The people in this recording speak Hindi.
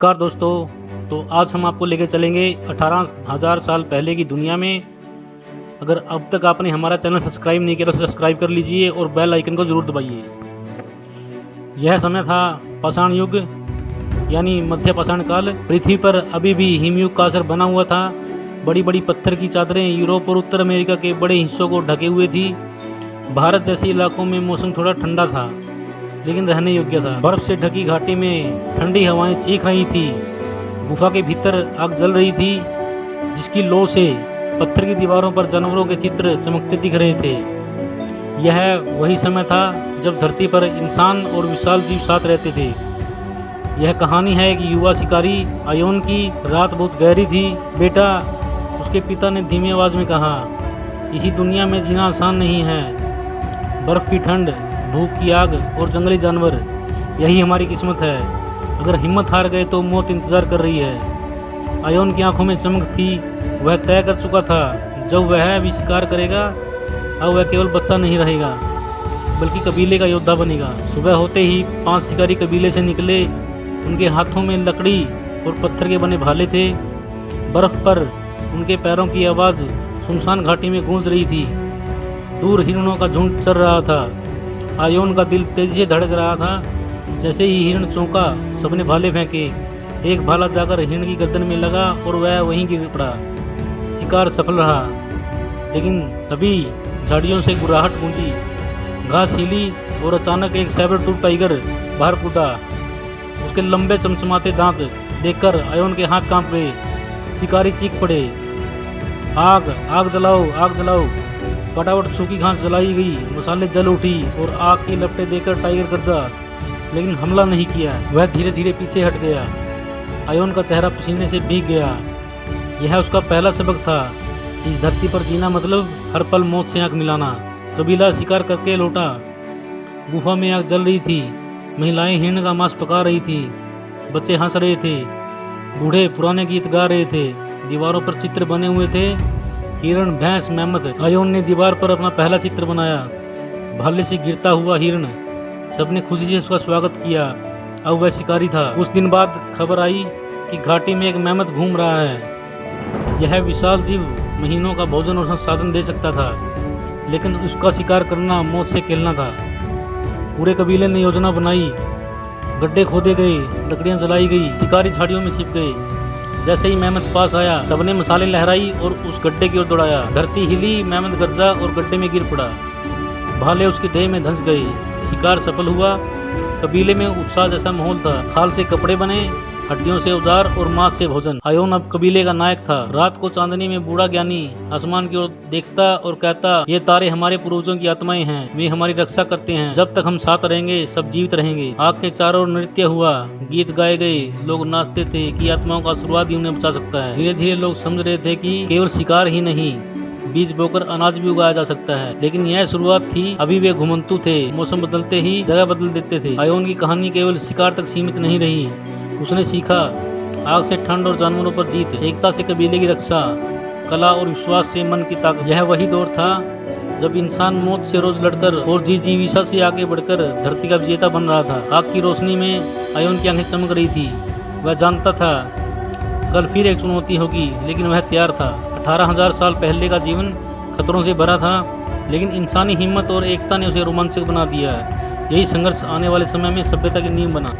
नमस्कार दोस्तों। तो आज हम आपको लेकर चलेंगे 18,000 साल पहले की दुनिया में। अगर अब तक आपने हमारा चैनल सब्सक्राइब नहीं किया तो सब्सक्राइब कर लीजिए और बेल आइकन को ज़रूर दबाइए। यह समय था पाषाण युग यानी मध्य पाषाण काल। पृथ्वी पर अभी भी हिमयुग का असर बना हुआ था। बड़ी बड़ी पत्थर की चादरें यूरोप और उत्तर अमेरिका के बड़े हिस्सों को ढके हुए थी। भारत जैसे इलाकों में मौसम थोड़ा ठंडा था लेकिन रहने योग्य था। बर्फ से ढकी घाटी में ठंडी हवाएं चीख रही थी। गुफा के भीतर आग जल रही थी जिसकी लौ से पत्थर की दीवारों पर जानवरों के चित्र चमकते दिख रहे थे। यह वही समय था जब धरती पर इंसान और विशाल जीव साथ रहते थे। यह कहानी है एक युवा शिकारी आयोन की। रात बहुत गहरी थी। बेटा, उसके पिता ने धीमी आवाज में कहा, इसी दुनिया में जीना आसान नहीं है। बर्फ की ठंड, भूख की आग और जंगली जानवर, यही हमारी किस्मत है। अगर हिम्मत हार गए तो मौत इंतजार कर रही है। आयोन की आंखों में चमक थी। वह तय कर चुका था, जब वह भी शिकार करेगा अब वह केवल बच्चा नहीं रहेगा बल्कि कबीले का योद्धा बनेगा। सुबह होते ही 5 शिकारी कबीले से निकले। उनके हाथों में लकड़ी और पत्थर के बने भाले थे। बर्फ पर उनके पैरों की आवाज़ सुनसान घाटी में गूंज रही थी। दूर हिरणों का झुंड चल रहा था। आयोन का दिल तेजी से धड़क रहा था। जैसे ही हिरण चौंका, सबने भाले फेंके। एक भाला जाकर हिरण की गर्दन में लगा और वह वहीं गिर पड़ा। शिकार सफल रहा, लेकिन तभी झाड़ियों से गुर्राहट गूंजी, घास हिली और अचानक एक सैबर टूथ टाइगर बाहर कूदा। उसके लंबे चमचमाते दांत देखकर आयोन के हाथ कांप गए। शिकारी चीख पड़े, आग आग जलाओ, आग जलाओ। फटाफट सूखी घास जलाई गई, मसाले जल उठी और आग की लपटें देकर टाइगर गरजा, लेकिन हमला नहीं किया। वह धीरे धीरे पीछे हट गया। आयोन का चेहरा पसीने से भीग गया। यह उसका पहला सबक था। इस धरती पर जीना मतलब हर पल मौत से आंख मिलाना। कबीला शिकार करके लौटा। गुफा में आग जल रही थी। महिलाएं हिरण का मांस पका रही थी। बच्चे हंस रहे थे। बूढ़े पुराने गीत गा रहे थे। दीवारों पर चित्र बने हुए थे, हिरण, भैंस, मेहमत। आयोन ने दीवार पर अपना पहला चित्र बनाया, भाले से गिरता हुआ हिरण। सबने खुशी से उसका स्वागत किया। अब वह शिकारी था। कुछ दिन बाद खबर आई कि घाटी में एक मेहमत घूम रहा है। यह विशाल जीव महीनों का भोजन और संसाधन दे सकता था, लेकिन उसका शिकार करना मौत से खेलना था। पूरे कबीले ने योजना बनाई। गड्ढे खोदे गए, लकड़ियां जलाई गई, शिकारी झाड़ियों में छिप गए। जैसे ही मेहमत पास आया, सबने मसाले लहराई और उस गड्ढे की ओर दौड़ाया। धरती हिली, मेहमत गरजा और गड्ढे में गिर पड़ा। भाले उसके देह में धंस गए। शिकार सफल हुआ। कबीले में उत्साह जैसा माहौल था। खाल से कपड़े बने, हड्डियों से औजार और मांस से भोजन। आयोन अब कबीले का नायक था। रात को चांदनी में बूढ़ा ज्ञानी आसमान की ओर देखता और कहता, ये तारे हमारे पूर्वजों की आत्माएं हैं, वे हमारी रक्षा करते हैं। जब तक हम साथ रहेंगे सब जीवित रहेंगे। आग के चारों ओर नृत्य हुआ, गीत गाए गए, लोग नाचते थे कि आत्माओं का आशीर्वाद ही उन्हें बचा सकता है। धीरे धीरे लोग समझ रहे थे कि केवल शिकार ही नहीं, बीज बोकर अनाज भी उगाया जा सकता है। लेकिन यह शुरुआत थी। अभी वे घुमंतु थे। मौसम बदलते ही जगह बदल देते थे। आयोन की कहानी केवल शिकार तक सीमित नहीं रही। उसने सीखा आग से ठंड और जानवरों पर जीत, एकता से कबीले की रक्षा, कला और विश्वास से मन की ताकत। यह वही दौर था जब इंसान मौत से रोज लड़कर और जीविका से आगे बढ़कर धरती का विजेता बन रहा था। आग की रोशनी में आयोन की आंखें चमक रही थी। वह जानता था कल फिर एक चुनौती होगी, लेकिन वह तैयार था। 18,000 साल पहले का जीवन खतरों से भरा था, लेकिन इंसानी हिम्मत और एकता ने उसे रोमांचक बना दिया। यही संघर्ष आने वाले समय में सभ्यता की नींव बना।